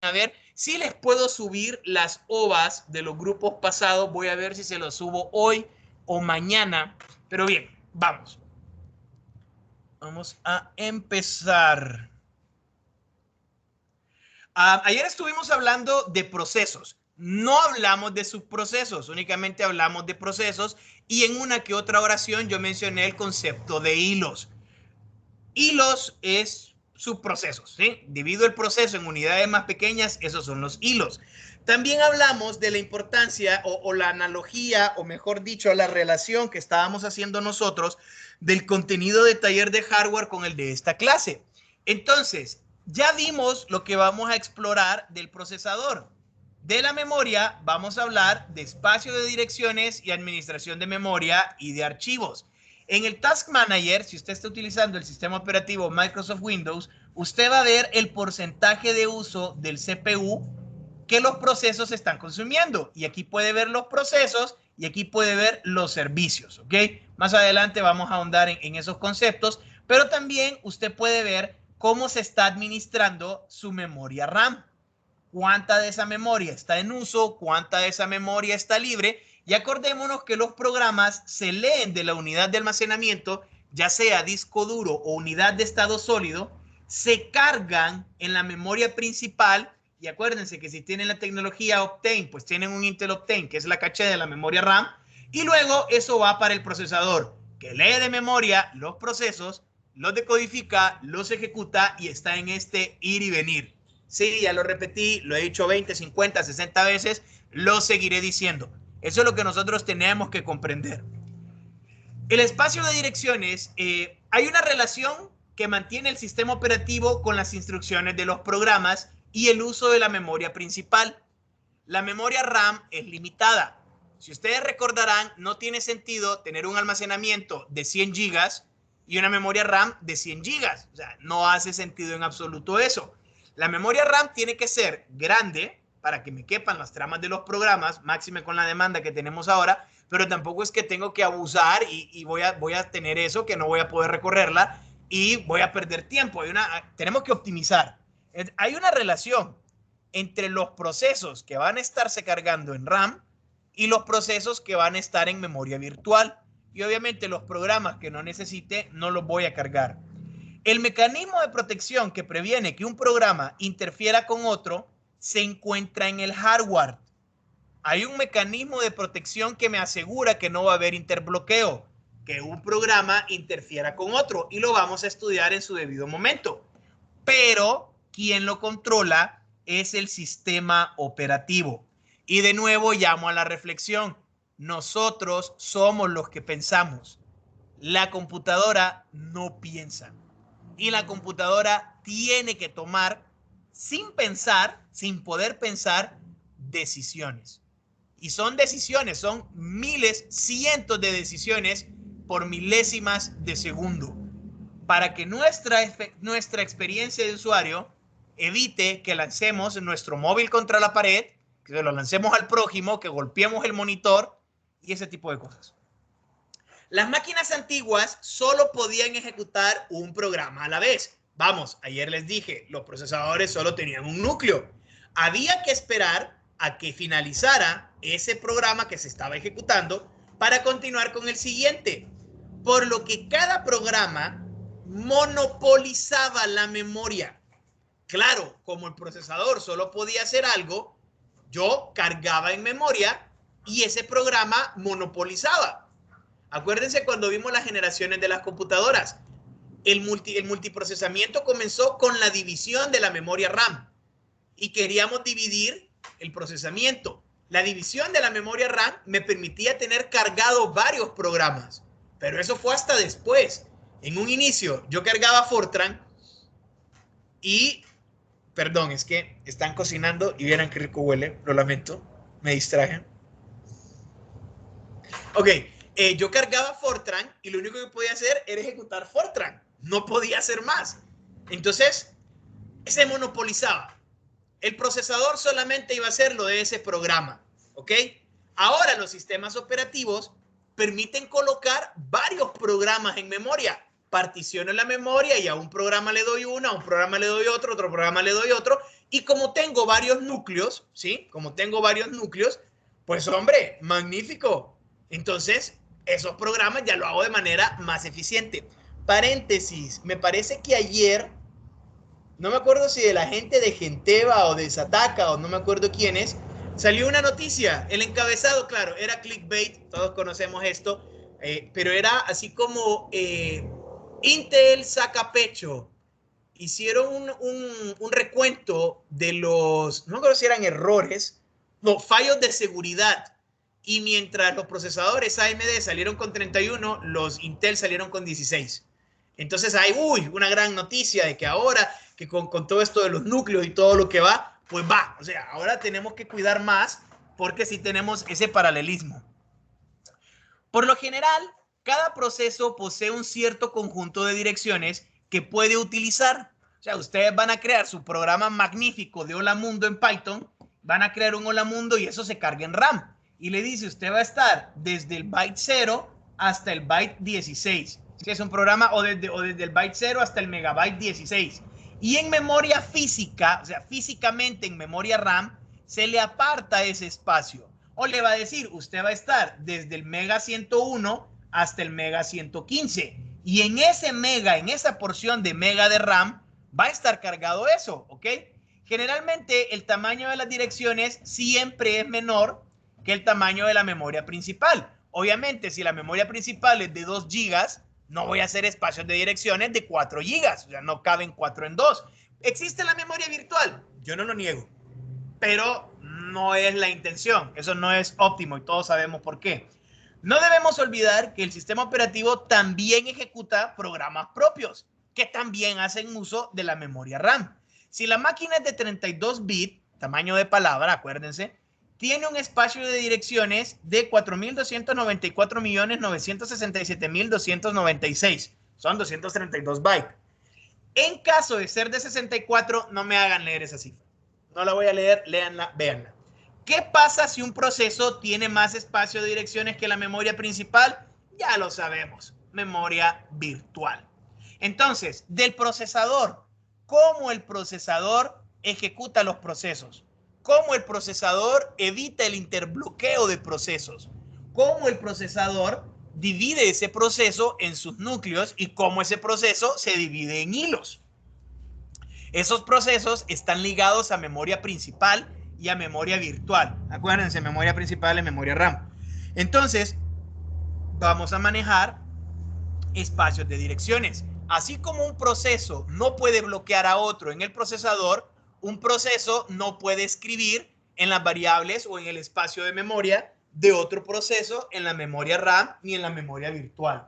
a ver si les puedo subir las OVAs de los grupos pasados. Voy a ver si se los subo hoy o mañana. Pero bien, vamos. Vamos a empezar. Ayer estuvimos hablando de procesos. No hablamos de subprocesos, únicamente hablamos de procesos y en una que otra oración yo mencioné el concepto de hilos. Hilos es subprocesos, ¿sí? Divido el proceso en unidades más pequeñas, esos son los hilos. También hablamos de la importancia o la analogía, o mejor dicho, la relación que estábamos haciendo nosotros del contenido de taller de hardware con el de esta clase. Entonces, ya vimos lo que vamos a explorar del procesador. De la memoria vamos a hablar de espacio de direcciones y administración de memoria y de archivos. En el Task Manager, si usted está utilizando el sistema operativo Microsoft Windows, usted va a ver el porcentaje de uso del CPU que los procesos están consumiendo. Y aquí puede ver los procesos y aquí puede ver los servicios, ¿ok? Más adelante vamos a ahondar en esos conceptos, pero también usted puede ver cómo se está administrando su memoria RAM. Cuánta de esa memoria está en uso, cuánta de esa memoria está libre. Y acordémonos que los programas se leen de la unidad de almacenamiento, ya sea disco duro o unidad de estado sólido, se cargan en la memoria principal. Y acuérdense que si tienen la tecnología Optane, pues tienen un Intel Optane, que es la caché de la memoria RAM. Y luego eso va para el procesador, que lee de memoria los procesos, los decodifica, los ejecuta y está en este ir y venir. Sí, ya lo repetí, lo he dicho 20, 50, 60 veces, lo seguiré diciendo. Eso es lo que nosotros tenemos que comprender. El espacio de direcciones, hay una relación que mantiene el sistema operativo con las instrucciones de los programas y el uso de la memoria principal. La memoria RAM es limitada. Si ustedes recordarán, no tiene sentido tener un almacenamiento de 100 gigas y una memoria RAM de 100 gigas. O sea, no hace sentido en absoluto eso. La memoria RAM tiene que ser grande para que me quepan las tramas de los programas, máxime con la demanda que tenemos ahora, pero tampoco es que tengo que abusar y voy a tener eso, que no voy a poder recorrerla y voy a perder tiempo. Tenemos que optimizar. Hay una relación entre los procesos que van a estarse cargando en RAM y los procesos que van a estar en memoria virtual. Y obviamente los programas que no necesite no los voy a cargar. El mecanismo de protección que previene que un programa interfiera con otro se encuentra en el hardware. Hay un mecanismo de protección que me asegura que no va a haber interbloqueo, que un programa interfiera con otro, y lo vamos a estudiar en su debido momento. Pero quien lo controla es el sistema operativo. Y de nuevo llamo a la reflexión. Nosotros somos los que pensamos. La computadora no piensa. Y la computadora tiene que tomar, sin pensar, sin poder pensar, decisiones. Y son decisiones, son miles, cientos de decisiones por milésimas de segundo. Para que nuestra experiencia de usuario evite que lancemos nuestro móvil contra la pared, que lo lancemos al prójimo, que golpeemos el monitor y ese tipo de cosas. Las máquinas antiguas solo podían ejecutar un programa a la vez. Vamos, ayer les dije, los procesadores solo tenían un núcleo. Había que esperar a que finalizara ese programa que se estaba ejecutando para continuar con el siguiente. Por lo que cada programa monopolizaba la memoria. Claro, como el procesador solo podía hacer algo, yo cargaba en memoria y ese programa monopolizaba. Acuérdense cuando vimos las generaciones de las computadoras. El multiprocesamiento comenzó con la división de la memoria RAM y queríamos dividir el procesamiento. La división de la memoria RAM me permitía tener cargado varios programas, pero eso fue hasta después. En un inicio yo cargaba Fortran y, perdón, es que están cocinando y vieran qué rico huele, lo lamento, me distrajen. Ok, yo cargaba Fortran y lo único que podía hacer era ejecutar Fortran. No podía hacer más. Entonces, se monopolizaba. El procesador solamente iba a hacer lo de ese programa. ¿Ok? Ahora los sistemas operativos permiten colocar varios programas en memoria. particiono la memoria y a un programa le doy una, a un programa le doy otro programa le doy otro. Y como tengo varios núcleos, ¿sí? Como tengo varios núcleos, pues hombre, magnífico. Entonces, esos programas ya lo hago de manera más eficiente. Paréntesis, me parece que ayer, no me acuerdo si de la gente de Genteva o de Sataka o no me acuerdo quién es, salió una noticia. El encabezado, claro, era clickbait, todos conocemos esto, pero era así como Intel saca pecho. Hicieron un recuento de los, no me acuerdo si eran errores, no, fallos de seguridad. Y mientras los procesadores AMD salieron con 31, los Intel salieron con 16. Entonces hay, una gran noticia de que ahora, que con todo esto de los núcleos y todo lo que va, pues va. O sea, ahora tenemos que cuidar más porque sí tenemos ese paralelismo. Por lo general, cada proceso posee un cierto conjunto de direcciones que puede utilizar. O sea, ustedes van a crear su programa magnífico de Hola Mundo en Python, van a crear un Hola Mundo y eso se carga en RAM. Y le dice, usted va a estar desde el byte 0 hasta el byte 16. Si es un programa o desde el byte 0 hasta el megabyte 16. Y en memoria física, o sea, físicamente en memoria RAM, se le aparta ese espacio. O le va a decir, usted va a estar desde el mega 101 hasta el mega 115. Y en ese mega, en esa porción de mega de RAM, va a estar cargado eso, ¿ok? Generalmente el tamaño de las direcciones siempre es menor que el tamaño de la memoria principal. Obviamente, si la memoria principal es de 2 gigas, no voy a hacer espacios de direcciones de 4 gigas, o sea, no caben 4 en 2. ¿Existe la memoria virtual? Yo no lo niego, pero no es la intención, eso no es óptimo y todos sabemos por qué. No debemos olvidar que el sistema operativo también ejecuta programas propios que también hacen uso de la memoria RAM. Si la máquina es de 32 bits, tamaño de palabra, acuérdense, tiene un espacio de direcciones de 4.294.967.296. Son 232 bytes. En caso de ser de 64, no me hagan leer esa cifra. No la voy a leer, léanla, véanla. ¿Qué pasa si un proceso tiene más espacio de direcciones que la memoria principal? Ya lo sabemos, memoria virtual. Entonces, del procesador, ¿cómo el procesador ejecuta los procesos? ¿Cómo el procesador evita el interbloqueo de procesos? ¿Cómo el procesador divide ese proceso en sus núcleos y cómo ese proceso se divide en hilos? Esos procesos están ligados a memoria principal y a memoria virtual. Acuérdense, memoria principal y memoria RAM. Entonces, vamos a manejar espacios de direcciones. Así como un proceso no puede bloquear a otro en el procesador, un proceso no puede escribir en las variables o en el espacio de memoria de otro proceso en la memoria RAM ni en la memoria virtual.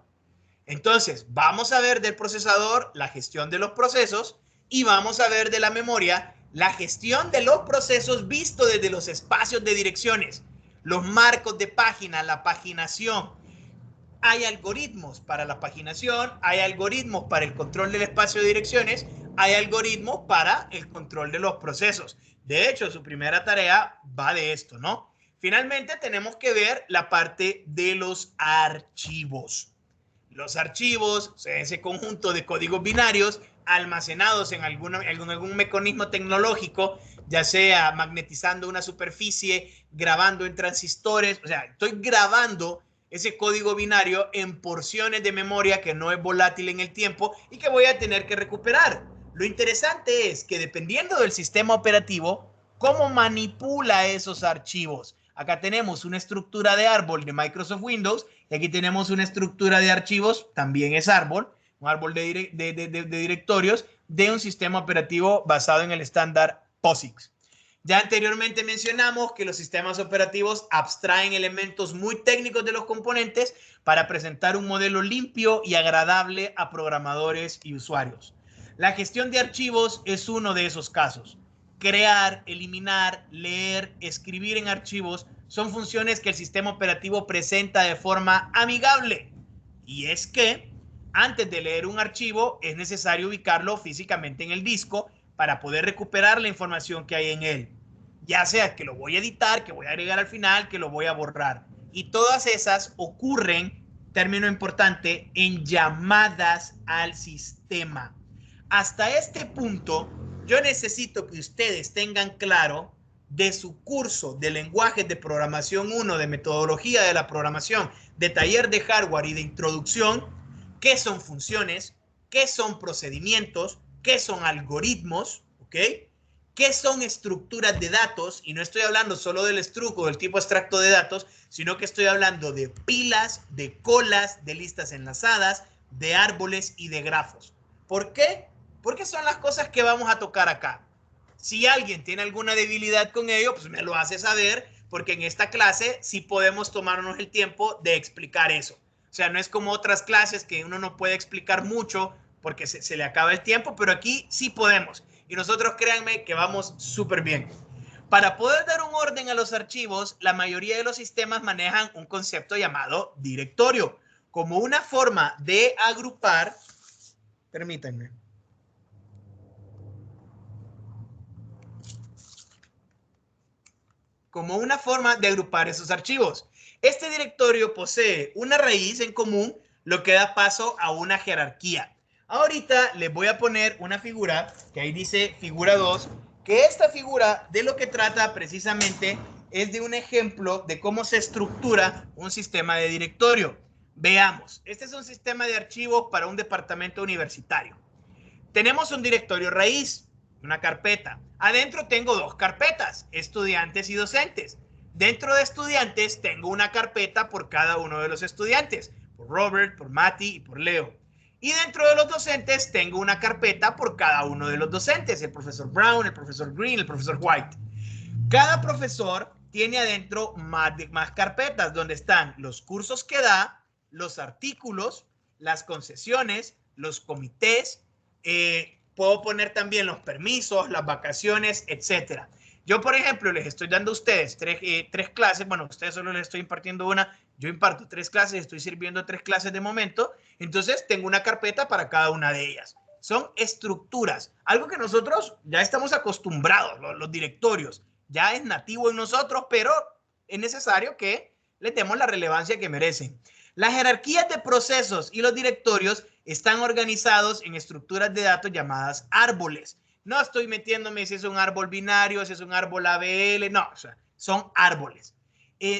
Entonces, vamos a ver del procesador la gestión de los procesos y vamos a ver de la memoria la gestión de los procesos visto desde los espacios de direcciones, los marcos de página, la paginación. Hay algoritmos para la paginación, hay algoritmos para el control del espacio de direcciones, hay algoritmos para el control de los procesos. De hecho, su primera tarea va de esto, ¿no? Finalmente, tenemos que ver la parte de los archivos. Los archivos, o sea, ese conjunto de códigos binarios almacenados en algún mecanismo tecnológico, ya sea magnetizando una superficie, grabando en transistores, o sea, estoy grabando ese código binario en porciones de memoria que no es volátil en el tiempo y que voy a tener que recuperar. Lo interesante es que dependiendo del sistema operativo, cómo manipula esos archivos. Acá tenemos una estructura de árbol de Microsoft Windows y aquí tenemos una estructura de archivos, también es árbol, un árbol de directorios de un sistema operativo basado en el estándar POSIX. Ya anteriormente mencionamos que los sistemas operativos abstraen elementos muy técnicos de los componentes para presentar un modelo limpio y agradable a programadores y usuarios. La gestión de archivos es uno de esos casos. Crear, eliminar, leer, escribir en archivos son funciones que el sistema operativo presenta de forma amigable. Y es que antes de leer un archivo es necesario ubicarlo físicamente en el disco para poder recuperar la información que hay en él. Ya sea que lo voy a editar, que voy a agregar al final, que lo voy a borrar. Y todas esas ocurren término importante, en llamadas al sistema. Hasta este punto, yo necesito que ustedes tengan claro de su curso de lenguajes de programación 1, de metodología de la programación, de taller de hardware y de introducción, qué son funciones, qué son procedimientos, qué son algoritmos, ¿ok? ¿Qué son estructuras de datos? Y no estoy hablando solo del struct o del tipo abstracto de datos, sino que estoy hablando de pilas, de colas, de listas enlazadas, de árboles y de grafos. ¿Por qué? Porque son las cosas que vamos a tocar acá. Si alguien tiene alguna debilidad con ello, pues me lo hace saber, porque en esta clase sí podemos tomarnos el tiempo de explicar eso. O sea, no es como otras clases que uno no puede explicar mucho porque se le acaba el tiempo, pero aquí sí podemos. Y nosotros créanme que vamos súper bien. Para poder dar un orden a los archivos, la mayoría de los sistemas manejan un concepto llamado directorio, como una forma de agrupar, permítanme, como una forma de agrupar esos archivos. Este directorio posee una raíz en común, lo que da paso a una jerarquía. Ahorita les voy a poner una figura, que ahí dice figura 2, que esta figura de lo que trata precisamente es de un ejemplo de cómo se estructura un sistema de directorio. Veamos, este es un sistema de archivos para un departamento universitario. Tenemos un directorio raíz, una carpeta. Adentro tengo dos carpetas, estudiantes y docentes. Dentro de estudiantes tengo una carpeta por cada uno de los estudiantes, por Robert, por Mati y por Leo. Y dentro de los docentes tengo una carpeta por cada uno de los docentes, el profesor Brown, el profesor Green, el profesor White. Cada profesor tiene adentro más carpetas donde están los cursos que da, los artículos, las concesiones, los comités, puedo poner también los permisos, las vacaciones, etcétera. Yo, por ejemplo, les estoy dando a ustedes tres clases. Bueno, a ustedes solo les estoy impartiendo una. Yo imparto 3 clases, estoy sirviendo 3 clases de momento. Entonces, tengo una carpeta para cada una de ellas. Son estructuras, algo que nosotros ya estamos acostumbrados, los directorios. Ya es nativo en nosotros, pero es necesario que les demos la relevancia que merecen. Las jerarquías de procesos y los directorios están organizados en estructuras de datos llamadas árboles. No estoy metiéndome si es un árbol binario, si es un árbol ABL, no, o sea, son árboles.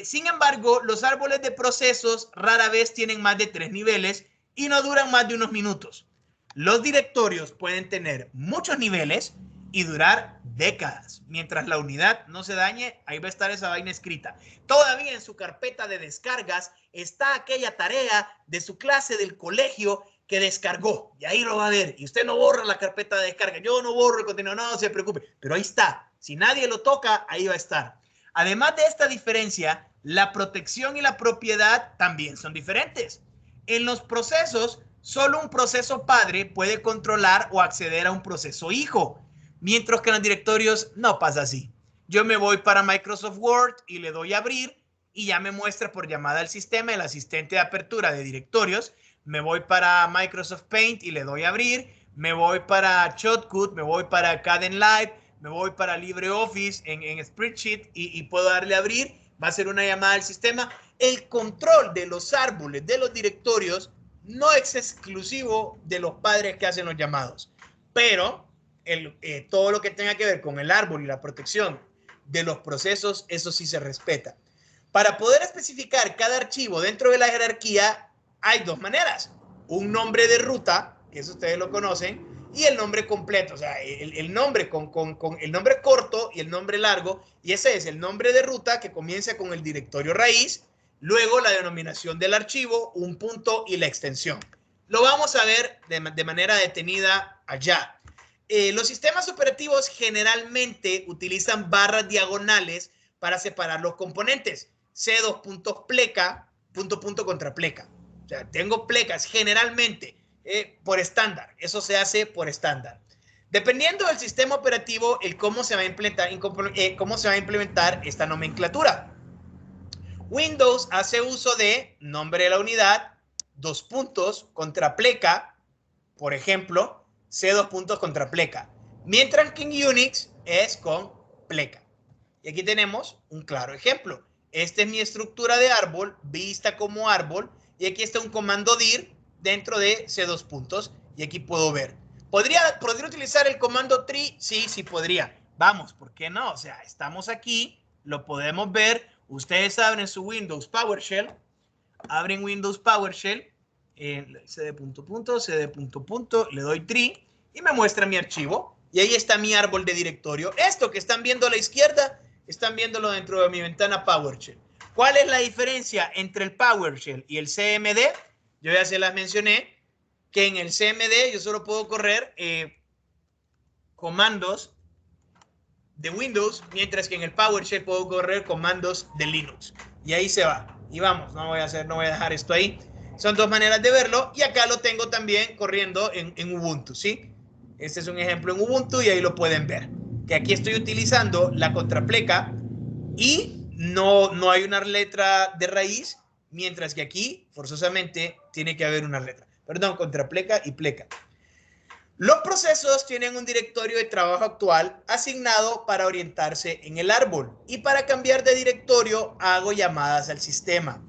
Sin embargo, los árboles de procesos rara vez tienen más de 3 niveles y no duran más de unos minutos. Los directorios pueden tener muchos niveles y durar décadas. Mientras la unidad no se dañe, ahí va a estar esa vaina escrita. Todavía en su carpeta de descargas está aquella tarea de su clase del colegio que descargó. Y ahí lo va a ver. Y usted no borra la carpeta de descarga. Yo no borro el contenido, no se preocupe. Pero ahí está. Si nadie lo toca, ahí va a estar. Además de esta diferencia, la protección y la propiedad también son diferentes. En los procesos, solo un proceso padre puede controlar o acceder a un proceso hijo, mientras que en los directorios no pasa así. Yo me voy para Microsoft Word y le doy a abrir y ya me muestra por llamada al sistema el asistente de apertura de directorios. Me voy para Microsoft Paint y le doy a abrir. Me voy para Shotcut, me voy para Kdenlive, me voy para LibreOffice en Spreadsheet y puedo darle a abrir. Va a ser una llamada al sistema. El control de los árboles de los directorios no es exclusivo de los padres que hacen los llamados, pero todo lo que tenga que ver con el árbol y la protección de los procesos, eso sí se respeta. Para poder especificar cada archivo dentro de la jerarquía, hay 2 maneras. Un nombre de ruta, que eso ustedes lo conocen, y el nombre completo, o sea, el nombre con el nombre corto y el nombre largo, y ese es el nombre de ruta que comienza con el directorio raíz, luego la denominación del archivo, un punto y la extensión. Lo vamos a ver de manera detenida allá. Los sistemas operativos generalmente utilizan barras diagonales para separar los componentes. C2 puntos pleca, punto contra pleca. O sea, tengo plecas generalmente por estándar. Eso se hace por estándar. Dependiendo del sistema operativo, cómo se va a implementar esta nomenclatura. Windows hace uso de nombre de la unidad, 2 puntos contra pleca, por ejemplo, C2 puntos contra pleca. Mientras que en Unix es con pleca. Y aquí tenemos un claro ejemplo. Esta es mi estructura de árbol, vista como árbol, y aquí está un comando dir dentro de C2 puntos, y aquí puedo ver. ¿Podría utilizar el comando tree? Sí, sí podría. Vamos, ¿por qué no? O sea, estamos aquí, lo podemos ver. Ustedes abren su Windows PowerShell, abren Windows PowerShell, cd punto punto, cd punto punto, le doy tree y me muestra mi archivo. Y ahí está mi árbol de directorio. Esto que están viendo a la izquierda, están viéndolo dentro de mi ventana PowerShell. ¿Cuál es la diferencia entre el PowerShell y el CMD? Yo ya se las mencioné, que en el CMD yo solo puedo correr comandos de Windows, mientras que en el PowerShell puedo correr comandos de Linux. Y ahí se va. Y vamos, no voy a dejar esto ahí. Son dos maneras de verlo. Y acá lo tengo también corriendo en Ubuntu, ¿sí? Este es un ejemplo en Ubuntu y ahí lo pueden ver. Que aquí estoy utilizando la contrapleca y no hay una letra de raíz, mientras que aquí forzosamente tiene que haber una letra. Perdón, contrapleca y pleca. Los procesos tienen un directorio de trabajo actual asignado para orientarse en el árbol, y para cambiar de directorio hago llamadas al sistema.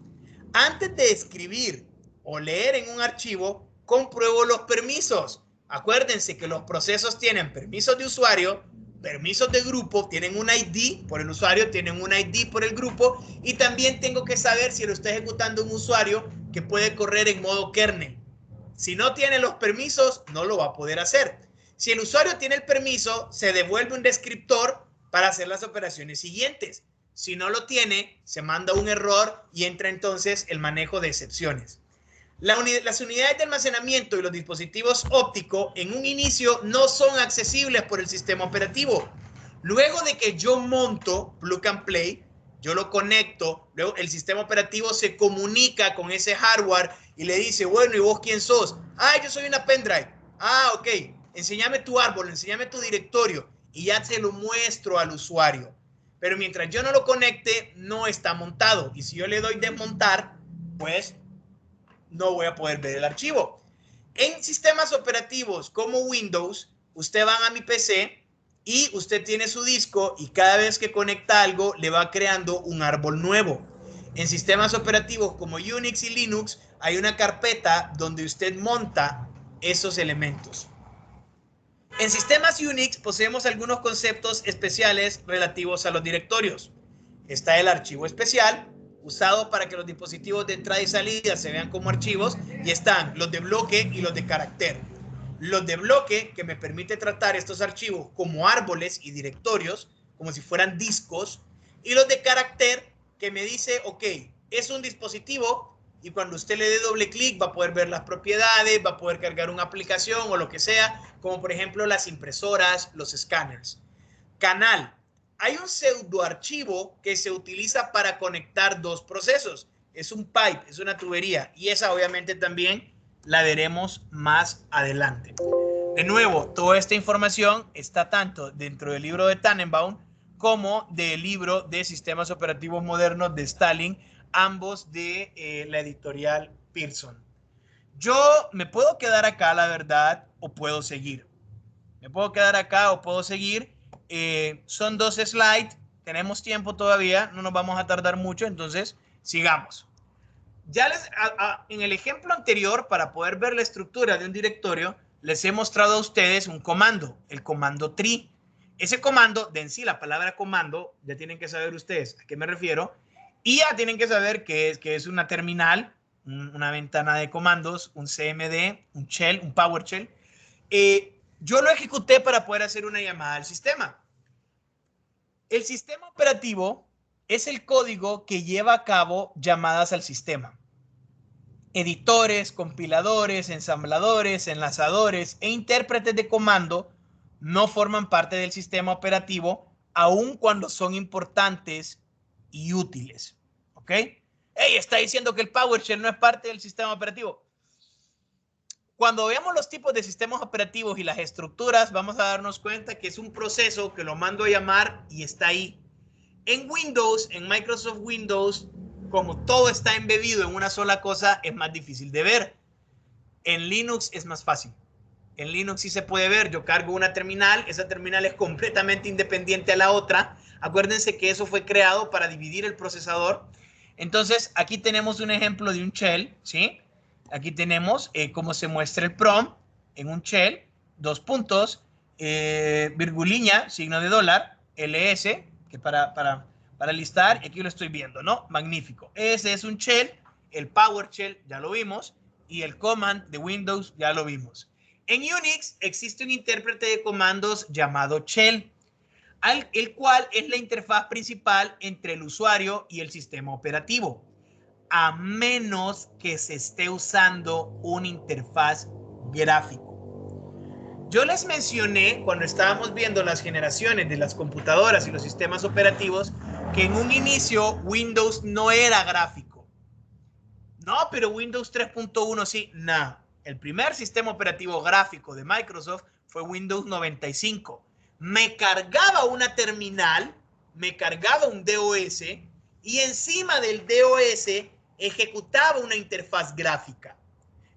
Antes de escribir o leer en un archivo, compruebo los permisos. Acuérdense que los procesos tienen permisos de usuario, permisos de grupo, tienen un ID por el usuario, tienen un ID por el grupo, y también tengo que saber si lo está ejecutando un usuario que puede correr en modo kernel. Si no tiene los permisos, no lo va a poder hacer. Si el usuario tiene el permiso, se devuelve un descriptor para hacer las operaciones siguientes. Si no lo tiene, se manda un error y entra entonces el manejo de excepciones. Las unidades de almacenamiento y los dispositivos ópticos en un inicio no son accesibles por el sistema operativo. Luego de que yo monto Plug and Play, yo lo conecto, luego el sistema operativo se comunica con ese hardware y le dice, bueno, ¿y vos quién sos? Ah, yo soy una pendrive. Ah, ok, enséñame tu árbol, enséñame tu directorio, y ya se lo muestro al usuario. Pero mientras yo no lo conecte, no está montado. Y si yo le doy desmontar, pues no voy a poder ver el archivo. En sistemas operativos como Windows, usted va a mi PC y usted tiene su disco, y cada vez que conecta algo le va creando un árbol nuevo. En sistemas operativos como Unix y Linux hay una carpeta donde usted monta esos elementos. En sistemas Unix poseemos algunos conceptos especiales relativos a los directorios. Está el archivo especial, usado para que los dispositivos de entrada y salida se vean como archivos, y están los de bloque y los de carácter. Los de bloque, que me permite tratar estos archivos como árboles y directorios, como si fueran discos, y los de carácter, que me dice, ok, es un dispositivo, y cuando usted le dé doble clic va a poder ver las propiedades, va a poder cargar una aplicación o lo que sea, como por ejemplo las impresoras, los escáneres. Canal. Hay un pseudoarchivo que se utiliza para conectar dos procesos. Es un pipe, es una tubería, y esa obviamente también la veremos más adelante. De nuevo, toda esta información está tanto dentro del libro de Tannenbaum como del libro de Sistemas Operativos Modernos de Stalin, ambos de la editorial Pearson. Yo me puedo quedar acá, la verdad, o puedo seguir. Me puedo quedar acá o puedo seguir. Son 2 slides, tenemos tiempo todavía, no nos vamos a tardar mucho, entonces sigamos. Ya en el ejemplo anterior, para poder ver la estructura de un directorio, les he mostrado a ustedes un comando, el comando tree. Ese comando, de en sí la palabra comando, ya tienen que saber ustedes a qué me refiero, y ya tienen que saber que es una terminal, una ventana de comandos, un CMD, un shell, un PowerShell. Yo lo ejecuté para poder hacer una llamada al sistema. El sistema operativo es el código que lleva a cabo llamadas al sistema. Editores, compiladores, ensambladores, enlazadores e intérpretes de comando no forman parte del sistema operativo, aun cuando son importantes y útiles. ¿Ok? Hey, está diciendo que el PowerShell no es parte del sistema operativo. Cuando veamos los tipos de sistemas operativos y las estructuras, vamos a darnos cuenta que es un proceso que lo mando a llamar y está ahí. En Windows, en Microsoft Windows, como todo está embebido en una sola cosa, es más difícil de ver. En Linux es más fácil. En Linux sí se puede ver. Yo cargo una terminal, esa terminal es completamente independiente a la otra. Acuérdense que eso fue creado para dividir el procesador. Entonces, aquí tenemos un ejemplo de un shell, ¿sí? Aquí tenemos cómo se muestra el prompt en un shell, dos puntos, virguliña, signo de dólar, ls, que para listar, y aquí lo estoy viendo, ¿no? Magnífico. Ese es un shell, el PowerShell ya lo vimos, y el command de Windows ya lo vimos. En Unix existe un intérprete de comandos llamado shell, el cual es la interfaz principal entre el usuario y el sistema operativo, a menos que se esté usando una interfaz gráfico. Yo les mencioné cuando estábamos viendo las generaciones de las computadoras y los sistemas operativos que en un inicio Windows no era gráfico. No, pero Windows 3.1 sí. No. El primer sistema operativo gráfico de Microsoft fue Windows 95. Me cargaba una terminal, me cargaba un DOS y encima del DOS ejecutaba una interfaz gráfica.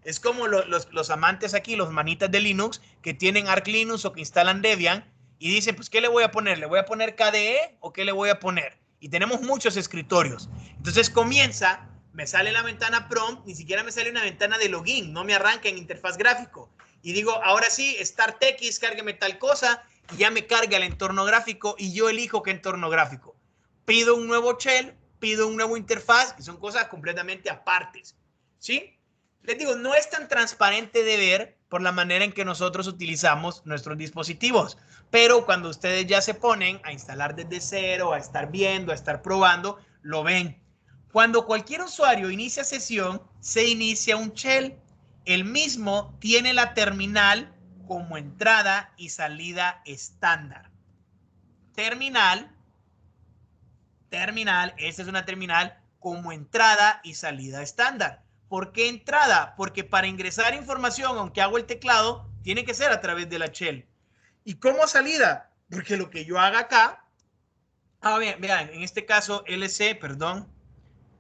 Es como los amantes aquí, los manitas de Linux, que tienen Arch Linux o que instalan Debian y dicen, pues, ¿qué le voy a poner? ¿Le voy a poner KDE o qué le voy a poner? Y tenemos muchos escritorios. Entonces comienza, me sale la ventana prompt, ni siquiera me sale una ventana de login, no me arranca en interfaz gráfico. Y digo, ahora sí, StartX, cárgueme tal cosa, y ya me carga el entorno gráfico y yo elijo qué entorno gráfico. Pido un nuevo shell, pido un nuevo interfaz, que son cosas completamente apartes. ¿Sí? Les digo, no es tan transparente de ver por la manera en que nosotros utilizamos nuestros dispositivos, pero cuando ustedes ya se ponen a instalar desde cero, a estar viendo, a estar probando, lo ven. Cuando cualquier usuario inicia sesión, se inicia un shell. El mismo tiene la terminal como entrada y salida estándar. Terminal, esta es una terminal como entrada y salida estándar. ¿Por qué entrada? Porque para ingresar información, aunque hago el teclado, tiene que ser a través de la shell. ¿Y cómo salida? Porque lo que yo haga acá, vean, en este caso LC, perdón,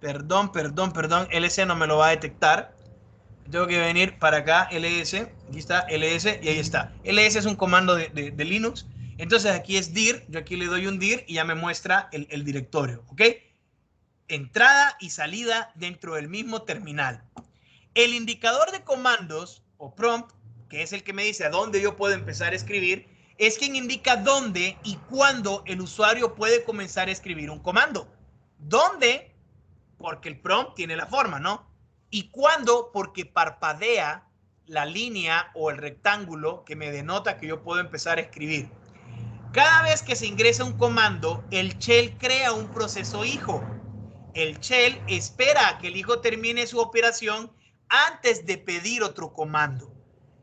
LC no me lo va a detectar. Tengo que venir para acá, ls, aquí está ls y ahí está. ls es un comando de Linux. Entonces aquí es dir, yo aquí le doy un dir y ya me muestra el directorio, ¿ok? Entrada y salida dentro del mismo terminal. El indicador de comandos o prompt, que es el que me dice a dónde yo puedo empezar a escribir, es quien indica dónde y cuándo el usuario puede comenzar a escribir un comando. ¿Dónde? Porque el prompt tiene la forma, ¿no? Y cuándo, porque parpadea la línea o el rectángulo que me denota que yo puedo empezar a escribir. Cada vez que se ingresa un comando, el shell crea un proceso hijo. El shell espera a que el hijo termine su operación antes de pedir otro comando.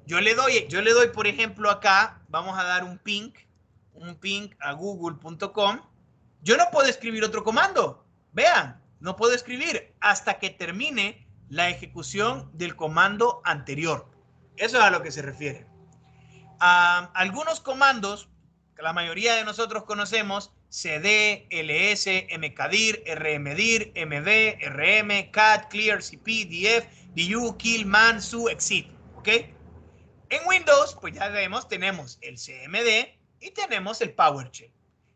Yo le doy, por ejemplo, acá, vamos a dar un ping a google.com. Yo no puedo escribir otro comando. Vean, no puedo escribir hasta que termine la ejecución del comando anterior. Eso es a lo que se refiere. Algunos comandos que la mayoría de nosotros conocemos: cd, ls, mkdir, rmdir, md, rm, cat, clear, cp, df, du, kill, man, su, exit. ¿Ok? En Windows, pues ya vemos, tenemos el cmd y tenemos el PowerShell.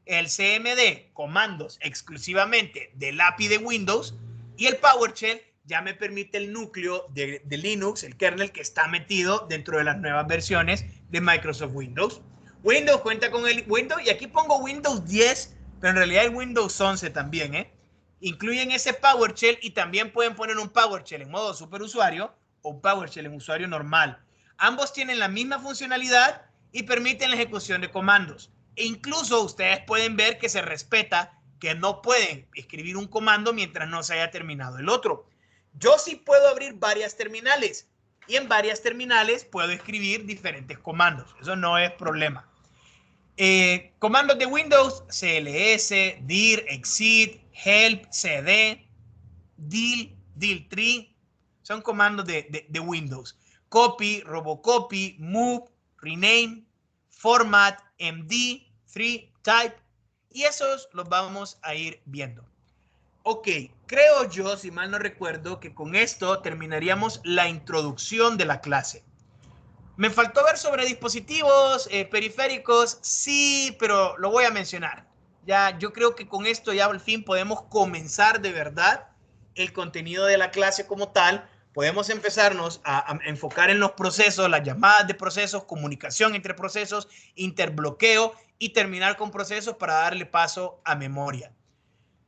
El cmd, comandos exclusivamente del API de Windows, y el PowerShell ya me permite el núcleo de Linux, el kernel que está metido dentro de las nuevas versiones de Microsoft Windows. Windows cuenta con el Windows, y aquí pongo Windows 10, pero en realidad el Windows 11 también, ¿eh? Incluyen ese PowerShell y también pueden poner un PowerShell en modo superusuario o un PowerShell en usuario normal. Ambos tienen la misma funcionalidad y permiten la ejecución de comandos. E incluso ustedes pueden ver que se respeta que no pueden escribir un comando mientras no se haya terminado el otro. Yo sí puedo abrir varias terminales y en varias terminales puedo escribir diferentes comandos. Eso no es problema. Comandos de Windows: cls, dir, exit, help, cd, deal3. Son comandos de Windows. Copy, robocopy, move, rename, format, md, free, type. Y esos los vamos a ir viendo. Ok, creo yo, si mal no recuerdo, que con esto terminaríamos la introducción de la clase. Me faltó ver sobre dispositivos, periféricos, sí, pero lo voy a mencionar. Ya, yo creo que con esto ya al fin podemos comenzar de verdad el contenido de la clase como tal, podemos empezarnos a enfocar en los procesos, las llamadas de procesos, comunicación entre procesos, interbloqueo y terminar con procesos para darle paso a memoria.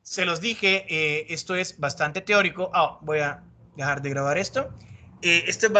Se los dije, esto es bastante teórico. Voy a dejar de grabar esto. Esto es bastante